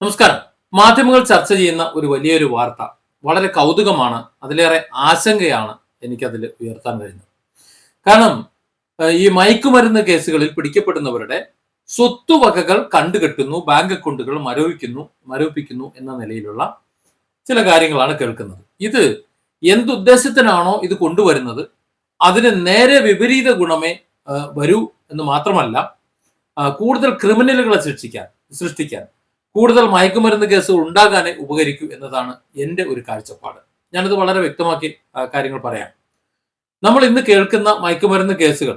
നമസ്കാരം. മാധ്യമങ്ങൾ ചർച്ച ചെയ്യുന്ന ഒരു വലിയൊരു വാർത്ത വളരെ കൗതുകമാണ്, അതിലേറെ ആശങ്കയാണ് എനിക്കതിൽ ഉയർത്താൻ കഴിയുന്നത്. കാരണം ഈ മയക്കുമരുന്ന് കേസുകളിൽ പിടിക്കപ്പെടുന്നവരുടെ സ്വത്തുവകകൾ കണ്ടുകെട്ടുന്നു, ബാങ്ക് അക്കൗണ്ടുകൾ മരവിപ്പിക്കുന്നു എന്ന നിലയിലുള്ള ചില കാര്യങ്ങളാണ് കേൾക്കുന്നത്. ഇത് എന്തുദ്ദേശത്തിനാണോ ഇത് കൊണ്ടുവരുന്നത് അതിന് നേരെ വിപരീത ഗുണമേ വരൂ എന്ന് മാത്രമല്ല, കൂടുതൽ ക്രിമിനലുകളെ സൃഷ്ടിക്കാൻ കൂടുതൽ മയക്കുമരുന്ന് കേസുകൾ ഉണ്ടാകാനേ ഉപകരിക്കൂ എന്നതാണ് എൻ്റെ ഒരു കാഴ്ചപ്പാട്. ഞാനിത് വളരെ വ്യക്തമാക്കി കാര്യങ്ങൾ പറയാം. നമ്മൾ ഇന്ന് കേൾക്കുന്ന മയക്കുമരുന്ന് കേസുകൾ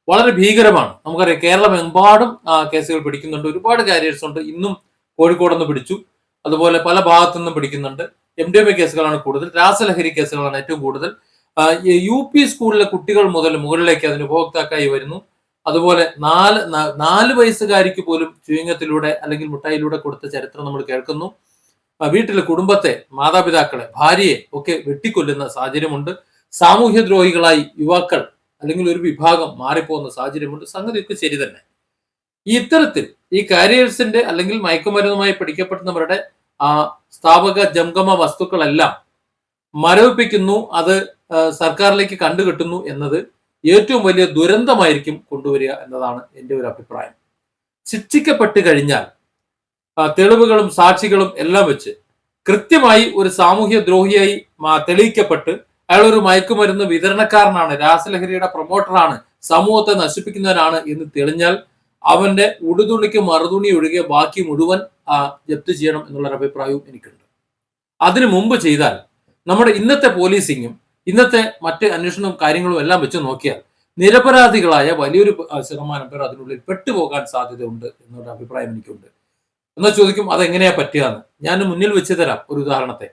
വളരെ ഭീകരമാണ്. നമുക്കറിയാം, കേരളമെമ്പാടും കേസുകൾ പിടിക്കുന്നുണ്ട്. ഒരുപാട് കാരിയേഴ്സ് ഉണ്ട്. ഇന്നും കോഴിക്കോട് നിന്ന് പിടിച്ചു, അതുപോലെ പല ഭാഗത്തു നിന്നും പിടിക്കുന്നുണ്ട്. MDMA കേസുകളാണ് കൂടുതൽ, രാസലഹരി കേസുകളാണ് ഏറ്റവും കൂടുതൽ. UP സ്കൂളിലെ കുട്ടികൾ മുതൽ മുകളിലേക്ക് അതിന് ഉപഭോക്താക്കായി വരുന്നു. അതുപോലെ നാല് വയസ്സുകാരിക്ക് പോലും ചുയിങ്ങത്തിലൂടെ അല്ലെങ്കിൽ മുട്ടായിലൂടെ കൊടുത്ത ചരിത്രം നമ്മൾ കേൾക്കുന്നു. വീട്ടിലെ കുടുംബത്തെ, മാതാപിതാക്കളെ, ഭാര്യയെ ഒക്കെ വെട്ടിക്കൊല്ലുന്ന സാഹചര്യമുണ്ട്. സാമൂഹ്യദ്രോഹികളായി യുവാക്കൾ അല്ലെങ്കിൽ ഒരു വിഭാഗം മാറിപ്പോകുന്ന സാഹചര്യമുണ്ട്. സംഗതിയൊക്കെ ശരി തന്നെ. ഇത്തരത്തിൽ ഈ കാരിയേഴ്സിന്റെ അല്ലെങ്കിൽ മയക്കുമരുന്നുമായി പിടിക്കപ്പെടുന്നവരുടെ സ്ഥാപക ജംഗമ വസ്തുക്കളെല്ലാം മരവിപ്പിക്കുന്നു, അത് സർക്കാരിലേക്ക് കണ്ടുകെട്ടുന്നു എന്നത് ഏറ്റവും വലിയ ദുരന്തമായിരിക്കും കൊണ്ടുവരിക എന്നതാണ് എൻ്റെ ഒരു അഭിപ്രായം. ശിക്ഷിക്കപ്പെട്ട് കഴിഞ്ഞാൽ തെളിവുകളും സാക്ഷികളും എല്ലാം വെച്ച് കൃത്യമായി ഒരു സാമൂഹ്യ ദ്രോഹിയായി തെളിയിക്കപ്പെട്ട് അയാൾ ഒരു മയക്കുമരുന്ന് വിതരണക്കാരനാണ്, രാസലഹരിയുടെ പ്രൊമോട്ടറാണ്, സമൂഹത്തെ നശിപ്പിക്കുന്നവനാണ് എന്ന് തെളിഞ്ഞാൽ അവന്റെ ഉടുതുണിക്ക് മറുതുണി ഒഴികെ ബാക്കി മുഴുവൻ ജപ്തി ചെയ്യണം എന്നുള്ളൊരു അഭിപ്രായവും എനിക്കുണ്ട്. അതിനു മുമ്പ് ചെയ്താൽ നമ്മുടെ ഇന്നത്തെ പോലീസിങ്ങും ഇന്നത്തെ മറ്റ് അന്വേഷണവും കാര്യങ്ങളും എല്ലാം വെച്ച് നോക്കിയാൽ നിരപരാധികളായ വലിയൊരു ശതമാനം പേർ അതിനുള്ളിൽ പെട്ടുപോകാൻ സാധ്യതയുണ്ട് എന്നുള്ള അഭിപ്രായം എനിക്കുണ്ട്. എന്നാൽ ചോദിക്കും, അതെങ്ങനെയാ പറ്റുകയെന്ന്. ഞാൻ മുന്നിൽ വെച്ച് തരാം ഒരു ഉദാഹരണത്തെ.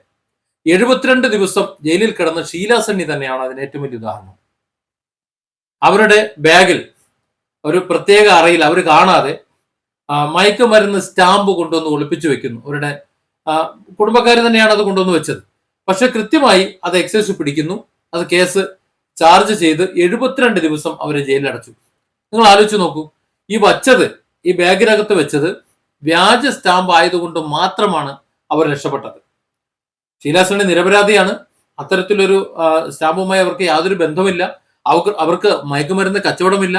72 ദിവസം ജയിലിൽ കിടന്ന ഷീല സണ്ണി തന്നെയാണ് അതിന് ഏറ്റവും വലിയ ഉദാഹരണം. അവരുടെ ബാഗിൽ ഒരു പ്രത്യേക അറയിൽ അവർ കാണാതെ മയക്കുമരുന്ന് സ്റ്റാമ്പ് കൊണ്ടുവന്ന് ഒളിപ്പിച്ചു വെക്കുന്നു. അവരുടെ കുടുംബക്കാർ തന്നെയാണ് അത് കൊണ്ടുവന്ന് വെച്ചത്. പക്ഷെ കൃത്യമായി അത് എക്സൈസ് പിടിക്കുന്നു, അത് കേസ് ചാർജ് ചെയ്ത് 72 ദിവസം അവരെ ജയിലിൽ അടച്ചു. നിങ്ങൾ ആലോചിച്ച് നോക്കൂ, ഈ ബാഗിനകത്ത് വെച്ചത് വ്യാജ സ്റ്റാമ്പ് ആയതുകൊണ്ട് മാത്രമാണ് അവർ രക്ഷപ്പെട്ടത്. ഷീലാസണി നിരപരാധിയാണ്. അത്തരത്തിലൊരു സ്റ്റാമ്പുമായി അവർക്ക് യാതൊരു ബന്ധമില്ല. അവർക്ക് മയക്കുമരുന്ന് കച്ചവടമില്ല.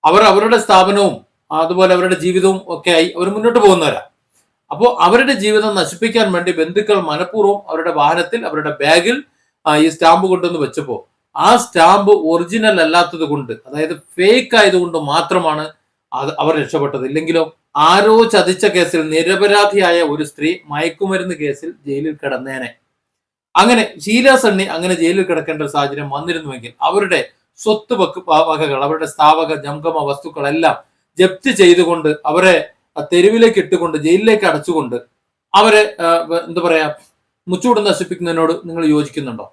അവർ അവരുടെ സ്ഥാപനവും അതുപോലെ അവരുടെ ജീവിതവും ഒക്കെ ആയി അവർ മുന്നോട്ട് പോകുന്നവരാ. അപ്പോൾ അവരുടെ ജീവിതം നശിപ്പിക്കാൻ വേണ്ടി ബന്ധുക്കൾ മനഃപൂർവ്വം അവരുടെ വാഹനത്തിൽ, അവരുടെ ബാഗിൽ ഈ സ്റ്റാമ്പ് കൊണ്ടുവന്ന് വെച്ചപ്പോൾ ആ സ്റ്റാമ്പ് ഒറിജിനൽ അല്ലാത്തത് കൊണ്ട്, അതായത് ഫേക്ക് ആയതുകൊണ്ട് മാത്രമാണ് അവർ രക്ഷപ്പെട്ടത്. ഇല്ലെങ്കിലോ ആരോ ചതിച്ച കേസിൽ നിരപരാധിയായ ഒരു സ്ത്രീ മയക്കുമരുന്ന് കേസിൽ ജയിലിൽ കിടന്നേനെ. അങ്ങനെ ഷീല സണ്ണി അങ്ങനെ ജയിലിൽ കിടക്കേണ്ട ഒരു സാഹചര്യം വന്നിരുന്നുവെങ്കിൽ അവരുടെ സ്വത്ത് വകകൾ, അവരുടെ സ്ഥാപക ജംഗമ വസ്തുക്കളെല്ലാം ജപ്തി ചെയ്തുകൊണ്ട് അവരെ തെരുവിലേക്ക് ഇട്ടുകൊണ്ട് ജയിലിലേക്ക് അടച്ചുകൊണ്ട് അവരെ എന്താ പറയാ മുച്ചൂട് നശിപ്പിക്കുന്നതിനോട് നിങ്ങൾ യോജിക്കുന്നുണ്ടോ?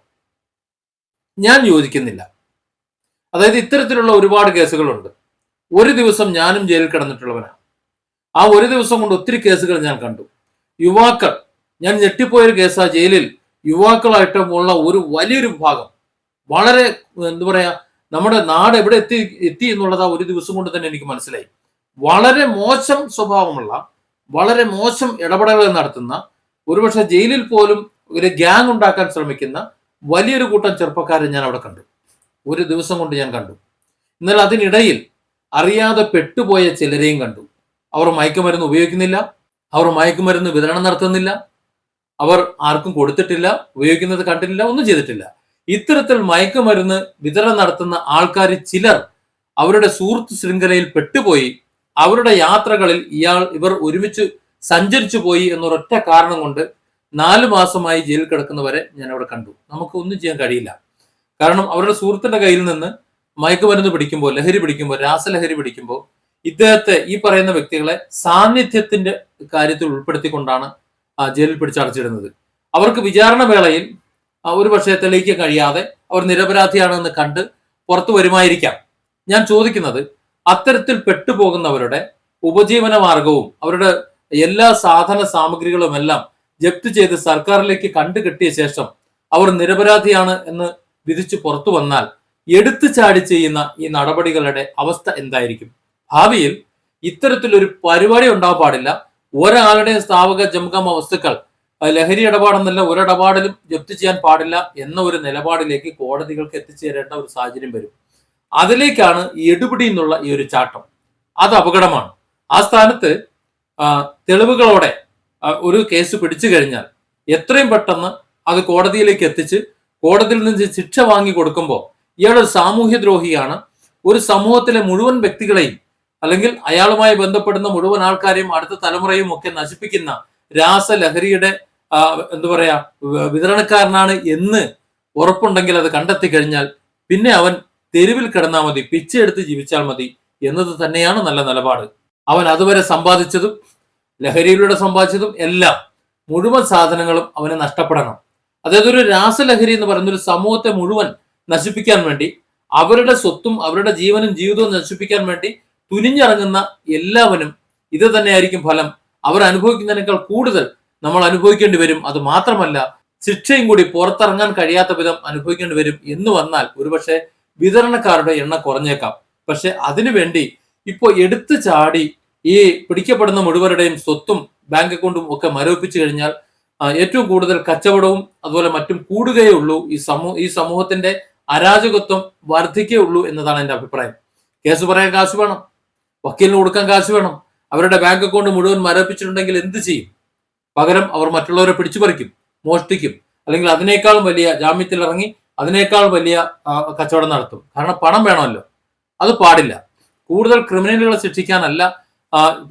ഞാൻ യോജിക്കുന്നില്ല. അതായത് ഇത്തരത്തിലുള്ള ഒരുപാട് കേസുകളുണ്ട്. ഒരു ദിവസം ഞാനും ജയിലിൽ കിടന്നിട്ടുള്ളവനാണ്. ആ ഒരു ദിവസം കൊണ്ട് ഒത്തിരി കേസുകൾ ഞാൻ കണ്ടു. യുവാക്കൾ, ഞാൻ ഞെട്ടിപ്പോയൊരു കേസാ. ജയിലിൽ യുവാക്കളായിട്ടുള്ള ഒരു വലിയൊരു വിഭാഗം, വളരെ എന്താ പറയാ, നമ്മുടെ നാട് എവിടെ എത്തി എന്നുള്ളത് ആ ഒരു ദിവസം കൊണ്ട് തന്നെ എനിക്ക് മനസ്സിലായി. വളരെ മോശം സ്വഭാവമുള്ള, വളരെ മോശം ഇടപെടലുകൾ നടത്തുന്ന, ഒരുപക്ഷെ ജയിലിൽ പോലും ഒരു ഗ്യാങ് ഉണ്ടാക്കാൻ ശ്രമിക്കുന്ന വലിയൊരു കൂട്ടം ചെറുപ്പക്കാരെ ഞാൻ അവിടെ കണ്ടു. ഒരു ദിവസം കൊണ്ട് ഞാൻ കണ്ടു. എന്നാൽ അതിനിടയിൽ അറിയാതെ പെട്ടുപോയ ചിലരെയും കണ്ടു. അവർ മയക്കുമരുന്ന് ഉപയോഗിക്കുന്നില്ല, അവർ മയക്കുമരുന്ന് വിതരണം നടത്തുന്നില്ല, അവർ ആർക്കും കൊടുത്തിട്ടില്ല, ഉപയോഗിക്കുന്നത് കണ്ടിട്ടില്ല, ഒന്നും ചെയ്തിട്ടില്ല. ഇത്തരത്തിൽ മയക്കുമരുന്ന് വിതരണം നടത്തുന്ന ആൾക്കാർ ചിലർ അവരുടെ സുഹൃത്ത് ശൃംഖലയിൽ പെട്ടുപോയി. അവരുടെ യാത്രകളിൽ ഇവർ ഒരുമിച്ച് സഞ്ചരിച്ചു പോയി എന്നൊരൊറ്റ കാരണം കൊണ്ട് 4 മാസമായി ജയിലിൽ കിടക്കുന്നവരെ ഞാൻ അവിടെ കണ്ടു. നമുക്ക് ഒന്നും ചെയ്യാൻ കഴിയില്ല. കാരണം അവരുടെ സുഹൃത്തിന്റെ കയ്യിൽ നിന്ന് മയക്കുമരുന്ന് പിടിക്കുമ്പോൾ, ലഹരി പിടിക്കുമ്പോൾ, രാസലഹരി പിടിക്കുമ്പോൾ ഇദ്ദേഹത്തെ, ഈ പറയുന്ന വ്യക്തികളെ സാന്നിധ്യത്തിന്റെ കാര്യത്തിൽ ഉൾപ്പെടുത്തിക്കൊണ്ടാണ് ജയിലിൽ പിടിച്ചടച്ചിടുന്നത്. അവർക്ക് വിചാരണ വേളയിൽ ഒരു പക്ഷേ തെളിയിക്കാൻ കഴിയാതെ അവർ നിരപരാധിയാണെന്ന് കണ്ട് പുറത്തു വരുമായിരിക്കാം. ഞാൻ ചോദിക്കുന്നത്, അത്തരത്തിൽ പെട്ടുപോകുന്നവരുടെ ഉപജീവന മാർഗവും അവരുടെ എല്ലാ സാധന സാമഗ്രികളും എല്ലാം ജപ്തി ചെയ്ത് സർക്കാരിലേക്ക് കണ്ടുകെട്ടിയ ശേഷം അവർ നിരപരാധിയാണ് എന്ന് വിധിച്ച് പുറത്തു വന്നാൽ എടുത്തു ചാടി ചെയ്യുന്ന ഈ നടപടികളുടെ അവസ്ഥ എന്തായിരിക്കും? ഭാവിയിൽ ഇത്തരത്തിലൊരു പരിപാടി ഉണ്ടാവാൻ പാടില്ല. ഒരാളുടെയും സ്ഥാവക ജംഗമ വസ്തുക്കൾ ലഹരി ഇടപാടെന്നല്ല ഒരിടപാടിലും ജപ്തി ചെയ്യാൻ പാടില്ല എന്ന ഒരു നിലപാടിലേക്ക് കോടതികൾക്ക് എത്തിച്ചേരേണ്ട ഒരു സാഹചര്യം വരും. അതിലേക്കാണ് ഈ എടുപിടി എന്നുള്ള ഈ ഒരു ചാട്ടം. അത് അപകടമാണ്. ആ സ്ഥാനത്ത് തെളിവുകളോടെ ഒരു കേസ് പിടിച്ചു കഴിഞ്ഞാൽ എത്രയും പെട്ടെന്ന് അത് കോടതിയിലേക്ക് എത്തിച്ച് കോടതിയിൽ നിന്ന് ശിക്ഷ വാങ്ങി കൊടുക്കുമ്പോൾ ഇയാളൊരു സാമൂഹ്യ ദ്രോഹിയാണ്, ഒരു സമൂഹത്തിലെ മുഴുവൻ വ്യക്തികളെയും അല്ലെങ്കിൽ അയാളുമായി ബന്ധപ്പെടുന്ന മുഴുവൻ ആൾക്കാരെയും അടുത്ത തലമുറയും ഒക്കെ നശിപ്പിക്കുന്ന രാസലഹരിയുടെ എന്താ പറയാ വിതരണക്കാരനാണ് എന്ന് ഉറപ്പുണ്ടെങ്കിൽ അത് കണ്ടെത്തി കഴിഞ്ഞാൽ പിന്നെ അവൻ തെരുവിൽ കിടന്നാൽ മതി, പിച്ചെടുത്ത് ജീവിച്ചാൽ മതി എന്നത് തന്നെയാണ് നല്ല നിലപാട്. അവൻ അതുവരെ സമ്പാദിച്ചതും ലഹരിയിലൂടെ സമ്പാദിച്ചതും എല്ലാം മുഴുവൻ സാധനങ്ങളും അവന് നഷ്ടപ്പെടണം. അതായത് ഒരു രാസലഹരി എന്ന് പറയുന്ന ഒരു സമൂഹത്തെ മുഴുവൻ നശിപ്പിക്കാൻ വേണ്ടി, അവരുടെ സ്വത്തും അവരുടെ ജീവനും ജീവിതവും നശിപ്പിക്കാൻ വേണ്ടി തുനിഞ്ഞിറങ്ങുന്ന എല്ലാവരും ഇത് തന്നെയായിരിക്കും ഫലം. അവർ അനുഭവിക്കുന്നതിനേക്കാൾ കൂടുതൽ നമ്മൾ അനുഭവിക്കേണ്ടി വരും. അത് മാത്രമല്ല ശിക്ഷയും കൂടി പുറത്തിറങ്ങാൻ കഴിയാത്ത വിധം അനുഭവിക്കേണ്ടി വരും എന്ന് വന്നാൽ ഒരുപക്ഷെ വിതരണക്കാരുടെ എണ്ണം കുറഞ്ഞേക്കാം. പക്ഷെ അതിനുവേണ്ടി ഇപ്പോൾ എടുത്തു ചാടി ഈ പിടിക്കപ്പെടുന്ന മുഴുവരുടെയും സ്വത്തും ബാങ്ക് അക്കൗണ്ടും ഒക്കെ മരവിപ്പിച്ചു കഴിഞ്ഞാൽ ഏറ്റവും കൂടുതൽ കച്ചവടവും അതുപോലെ മറ്റും കൂടുകയേ ഉള്ളൂ. ഈ സമൂഹത്തിന്റെ അരാജകത്വം വർദ്ധിക്കേ ഉള്ളൂ എന്നതാണ് എന്റെ അഭിപ്രായം. കേസ് പറയാൻ കാശ് വേണം, വക്കീലിന് കൊടുക്കാൻ കാശ് വേണം. അവരുടെ ബാങ്ക് അക്കൗണ്ട് മുഴുവൻ മരവിപ്പിച്ചിട്ടുണ്ടെങ്കിൽ എന്ത് ചെയ്യും? പകരം അവർ മറ്റുള്ളവരെ പിടിച്ചു പറിക്കും, മോഷ്ടിക്കും, അല്ലെങ്കിൽ അതിനേക്കാളും വലിയ ജാമ്യത്തിൽ ഇറങ്ങി അതിനേക്കാൾ വലിയ കച്ചവടം നടത്തും. കാരണം പണം വേണമല്ലോ. അത് പാടില്ല. കൂടുതൽ ക്രിമിനലുകളെ ശിക്ഷിക്കാനല്ല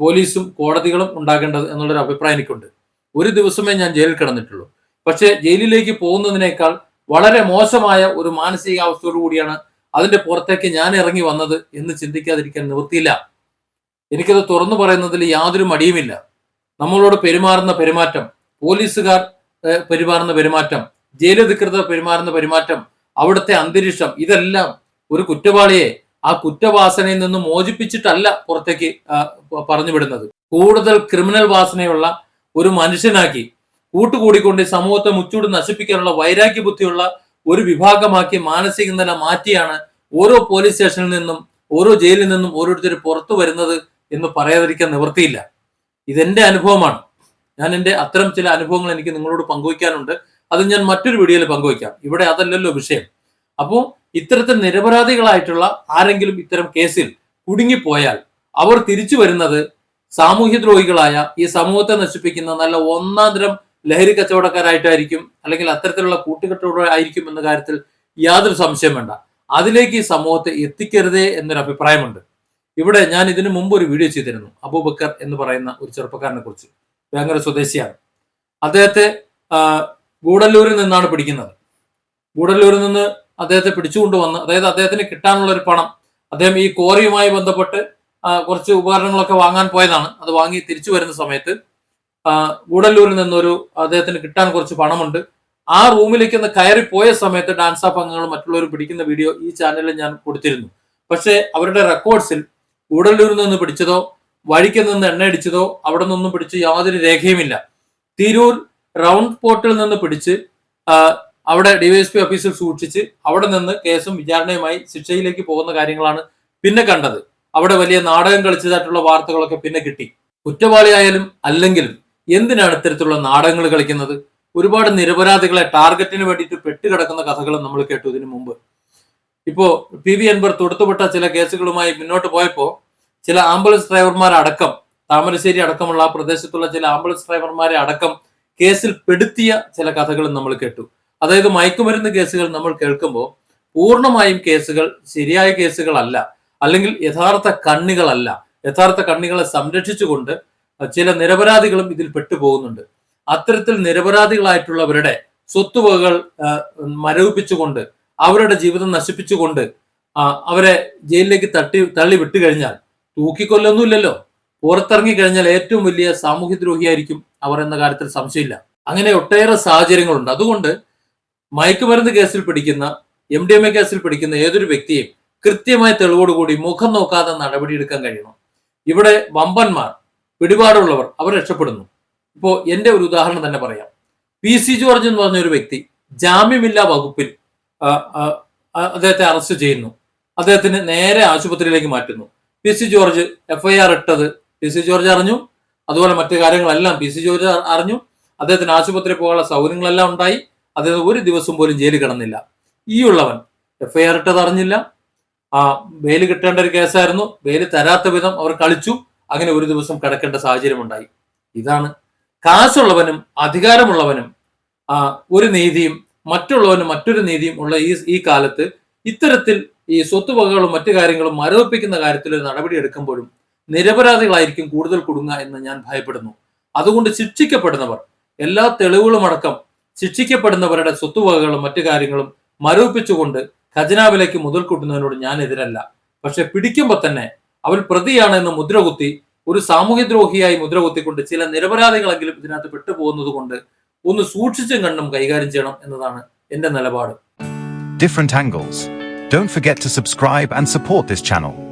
പോലീസും കോടതികളും ഉണ്ടാകേണ്ടത് എന്നുള്ളൊരു അഭിപ്രായം എനിക്കുണ്ട്. ഒരു ദിവസമേ ഞാൻ ജയിലിൽ കിടന്നിട്ടുള്ളൂ. പക്ഷെ ജയിലിലേക്ക് പോകുന്നതിനേക്കാൾ വളരെ മോശമായ ഒരു മാനസികാവസ്ഥയോടു കൂടിയാണ് അതിന്റെ പുറത്തേക്ക് ഞാൻ ഇറങ്ങി വന്നത് എന്ന് ചിന്തിക്കാതിരിക്കാൻ നിവൃത്തിയില്ല. എനിക്കത് തുറന്നു പറയുന്നതിൽ യാതൊരു മടിയുമില്ല. നമ്മളോട് പെരുമാറുന്ന പെരുമാറ്റം, പോലീസുകാർ പെരുമാറുന്ന പെരുമാറ്റം, ജയിലധികൃതർ പെരുമാറുന്ന പെരുമാറ്റം, അവിടുത്തെ അന്തരീക്ഷം, ഇതെല്ലാം ഒരു കുറ്റവാളിയെ ആ കുറ്റവാസനയിൽ നിന്ന് മോചിപ്പിച്ചിട്ടല്ല പുറത്തേക്ക് പറഞ്ഞു വിടുന്നത്. കൂടുതൽ ക്രിമിനൽ വാസനയുള്ള ഒരു മനുഷ്യനാക്കി കൂട്ടുകൂടിക്കൊണ്ട് സമൂഹത്തെ മുച്ചൂട് നശിപ്പിക്കാനുള്ള വൈരാഗ്യ ബുദ്ധിയുള്ള ഒരു വിഭാഗമാക്കി മാനസിക നില മാറ്റിയാണ് ഓരോ പോലീസ് സ്റ്റേഷനിൽ നിന്നും ഓരോ ജയിലിൽ നിന്നും ഓരോരുത്തർ പുറത്തു വരുന്നത് എന്ന് പറയാതിരിക്കാൻ നിവൃത്തിയില്ല. ഇതെന്റെ അനുഭവമാണ്. ഞാൻ എൻ്റെ അത്തരം ചില അനുഭവങ്ങൾ എനിക്ക് നിങ്ങളോട് പങ്കുവയ്ക്കാനുണ്ട്. അത് ഞാൻ മറ്റൊരു വീഡിയോയിൽ പങ്കുവയ്ക്കാം. ഇവിടെ അതല്ലല്ലോ വിഷയം. അപ്പോൾ ഇത്തരത്തിൽ നിരപരാധികളായിട്ടുള്ള ആരെങ്കിലും ഇത്തരം കേസിൽ കുടുങ്ങിപ്പോയാൽ അവർ തിരിച്ചു വരുന്നത് സാമൂഹ്യദ്രോഹികളായ ഈ സമൂഹത്തെ നശിപ്പിക്കുന്ന നല്ല ഒന്നാം തരം ലഹരി കച്ചവടക്കാരായിട്ടായിരിക്കും, അല്ലെങ്കിൽ അത്തരത്തിലുള്ള കൂട്ടുകെട്ടോടെ ആയിരിക്കും എന്ന കാര്യത്തിൽ യാതൊരു സംശയം വേണ്ട. അതിലേക്ക് ഈ സമൂഹത്തെ എത്തിക്കരുതേ എന്നൊരു അഭിപ്രായമുണ്ട്. ഇവിടെ ഞാൻ ഇതിനു മുമ്പ് ഒരു വീഡിയോ ചെയ്തിരുന്നു. അബൂബക്കർ എന്ന് പറയുന്ന ഒരു ചെറുപ്പക്കാരനെ കുറിച്ച്. വേങ്ങര സ്വദേശിയാണ്. അദ്ദേഹത്തെ ഗൂഡല്ലൂരിൽ നിന്നാണ് പിടിക്കുന്നത്. ഗൂഡല്ലൂരിൽ നിന്ന് അദ്ദേഹത്തെ പിടിച്ചുകൊണ്ടുവന്ന്, അതായത് അദ്ദേഹത്തിന് കിട്ടാനുള്ള ഒരു പണം, അദ്ദേഹം ഈ കോറിയുമായി ബന്ധപ്പെട്ട് കുറച്ച് ഉപകരണങ്ങളൊക്കെ വാങ്ങാൻ പോയതാണ്. അത് വാങ്ങി തിരിച്ചു വരുന്ന സമയത്ത് ഗൂഡല്ലൂരിൽ നിന്നൊരു അദ്ദേഹത്തിന് കിട്ടാൻ കുറച്ച് പണമുണ്ട്. ആ റൂമിലേക്ക് ഒന്ന് കയറിപ്പോയ സമയത്ത് ഡാൻസ് ഓഫ് അംഗങ്ങളും മറ്റുള്ളവരും പിടിക്കുന്ന വീഡിയോ ഈ ചാനലിൽ ഞാൻ കൊടുത്തിരുന്നു. പക്ഷേ അവരുടെ റെക്കോർഡ്സിൽ ഗൂഡല്ലൂരിൽ നിന്ന് പിടിച്ചതോ വഴിക്ക് നിന്ന് എണ്ണയടിച്ചതോ അവിടെ നിന്നും പിടിച്ച് യാതൊരു രേഖയുമില്ല. തിരൂർ റൗണ്ട് പോർട്ടിൽ നിന്ന് പിടിച്ച് അവിടെ ഡിവൈഎസ്പി ഓഫീസിൽ സൂക്ഷിച്ച് അവിടെ നിന്ന് കേസും വിചാരണയുമായി ശിക്ഷയിലേക്ക് പോകുന്ന കാര്യങ്ങളാണ് പിന്നെ കണ്ടത്. അവിടെ വലിയ നാടകം കളിച്ചതായിട്ടുള്ള വാർത്തകളൊക്കെ പിന്നെ കിട്ടി. കുറ്റവാളിയായാലും അല്ലെങ്കിലും എന്തിനാണ് ഇത്തരത്തിലുള്ള നാടകങ്ങൾ കളിക്കുന്നത്? ഒരുപാട് നിരപരാധികളെ ടാർഗറ്റിന് വേണ്ടിയിട്ട് പെട്ടുകിടക്കുന്ന കഥകളും നമ്മൾ കേട്ടു ഇതിനു മുമ്പ്. ഇപ്പോ PV അൻവർ തൊടുത്തുപെട്ട ചില കേസുകളുമായി മുന്നോട്ട് പോയപ്പോൾ ചില ആംബുലൻസ് ഡ്രൈവർമാരടക്കം, താമരശ്ശേരി അടക്കമുള്ള ആ പ്രദേശത്തുള്ള ചില ആംബുലൻസ് ഡ്രൈവർമാരെ അടക്കം കേസിൽ പെടുത്തിയ ചില കഥകളും നമ്മൾ കേട്ടു. അതായത് മയക്കുമരുന്ന് കേസുകൾ നമ്മൾ കേൾക്കുമ്പോൾ പൂർണ്ണമായും കേസുകൾ ശരിയായ കേസുകളല്ല, അല്ലെങ്കിൽ യഥാർത്ഥ കണ്ണികളല്ല. യഥാർത്ഥ കണ്ണികളെ സംരക്ഷിച്ചുകൊണ്ട് ചില നിരപരാധികളും ഇതിൽ പെട്ടുപോകുന്നുണ്ട്. അത്തരത്തിൽ നിരപരാധികളായിട്ടുള്ളവരുടെ സ്വത്തുവകകൾ മരവിപ്പിച്ചുകൊണ്ട് അവരുടെ ജീവിതം നശിപ്പിച്ചുകൊണ്ട് അവരെ ജയിലിലേക്ക് തള്ളി വിട്ടുകഴിഞ്ഞാൽ തൂക്കിക്കൊല്ലൊന്നുമില്ലല്ലോ. പുറത്തിറങ്ങി കഴിഞ്ഞാൽ ഏറ്റവും വലിയ സാമൂഹ്യദ്രോഹിയായിരിക്കും അവർ എന്ന കാര്യത്തിൽ സംശയമില്ല. അങ്ങനെ ഒട്ടേറെ സാഹചര്യങ്ങളുണ്ട്. അതുകൊണ്ട് മയക്കുമരുന്ന് കേസിൽ പിടിക്കുന്ന, MDMA കേസിൽ പിടിക്കുന്ന ഏതൊരു വ്യക്തിയും കൃത്യമായ തെളിവോടുകൂടി മുഖം നോക്കാതെ നടപടിയെടുക്കാൻ കഴിയണം. ഇവിടെ വമ്പന്മാർ, പിടിപാടുള്ളവർ അവർ രക്ഷപ്പെടുന്നു. ഇപ്പോ എന്റെ ഒരു ഉദാഹരണം തന്നെ പറയാം. PC ജോർജ് എന്ന് പറഞ്ഞ ഒരു വ്യക്തി ജാമ്യമില്ലാ വകുപ്പിൽ അദ്ദേഹത്തെ അറസ്റ്റ് ചെയ്യുന്നു. അദ്ദേഹത്തിന് നേരെ ആശുപത്രിയിലേക്ക് മാറ്റുന്നു. PC ജോർജ് FIR ഇട്ടത് PC ജോർജ് അറിഞ്ഞു, അതുപോലെ മറ്റു കാര്യങ്ങളെല്ലാം പി സി ജോർജ് അറിഞ്ഞു. അദ്ദേഹത്തിന് ആശുപത്രി പോകാനുള്ള സൗകര്യങ്ങളെല്ലാം ഉണ്ടായി. അദ്ദേഹം ഒരു ദിവസം പോലും ജയിലിൽ കിടന്നില്ല. ഈ ഉള്ളവൻ എഫ്ഐആർ ഇട്ടത് അറിഞ്ഞില്ല. ബെയില് കിട്ടേണ്ട ഒരു കേസായിരുന്നു. ബെയില് തരാത്ത വിധം അവർ കളിച്ചു. അങ്ങനെ ഒരു ദിവസം കിടക്കേണ്ട സാഹചര്യം ഉണ്ടായി. ഇതാണ് കാശുള്ളവനും അധികാരമുള്ളവനും ഒരു നീതിയും മറ്റുള്ളവനും മറ്റൊരു നീതിയും ഉള്ള ഈ കാലത്ത് ഇത്തരത്തിൽ ഈ സ്വത്തുവകകളും മറ്റു കാര്യങ്ങളും മരവിപ്പിക്കുന്ന കാര്യത്തിൽ ഒരു നടപടി എടുക്കുമ്പോഴും നിരപരാധികളായിരിക്കും കൂടുതൽ കുടുങ്ങുക എന്ന് ഞാൻ ഭയപ്പെടുന്നു. അതുകൊണ്ട് ശിക്ഷിക്കപ്പെടുന്നവർ, എല്ലാ തെളിവുകളും അടക്കം ശിക്ഷിക്കപ്പെടുന്നവരുടെ സ്വത്തുവകകളും മറ്റു കാര്യങ്ങളും മരവിപ്പിച്ചുകൊണ്ട് ഖജനാവിലേക്ക് മുതൽ കൂട്ടുന്നതിനോട് ഞാൻ എതിരല്ല. പക്ഷെ പിടിക്കുമ്പോൾ തന്നെ അവൻ പ്രതിയാണ് എന്ന് മുദ്രകുത്തി, ഒരു സാമൂഹ്യദ്രോഹിയായി മുദ്രകുത്തിക്കൊണ്ട് ചില നിരപരാധികളെങ്കിലും ഇതിനകത്ത് പെട്ടുപോകുന്നത് കൊണ്ട് ഒന്ന് സൂക്ഷിച്ചും കണ്ടും കൈകാര്യം ചെയ്യണം എന്നതാണ് എന്റെ നിലപാട്. Different angles. Don't forget to subscribe and support this channel.